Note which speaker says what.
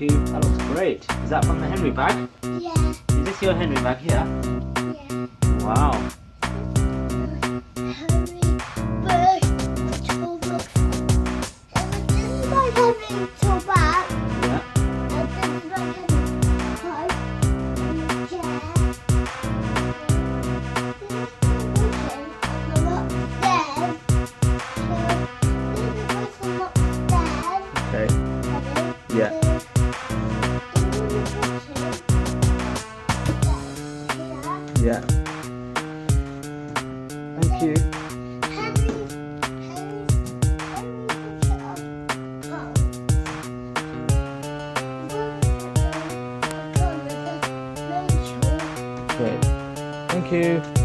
Speaker 1: you. That looks great. Is that from the Henry bag?
Speaker 2: Yeah.
Speaker 1: Is this your Henry bag here?
Speaker 2: Yeah.
Speaker 1: Wow. Yeah. Okay. Yeah. Yeah. Thank you. Great. Thank you.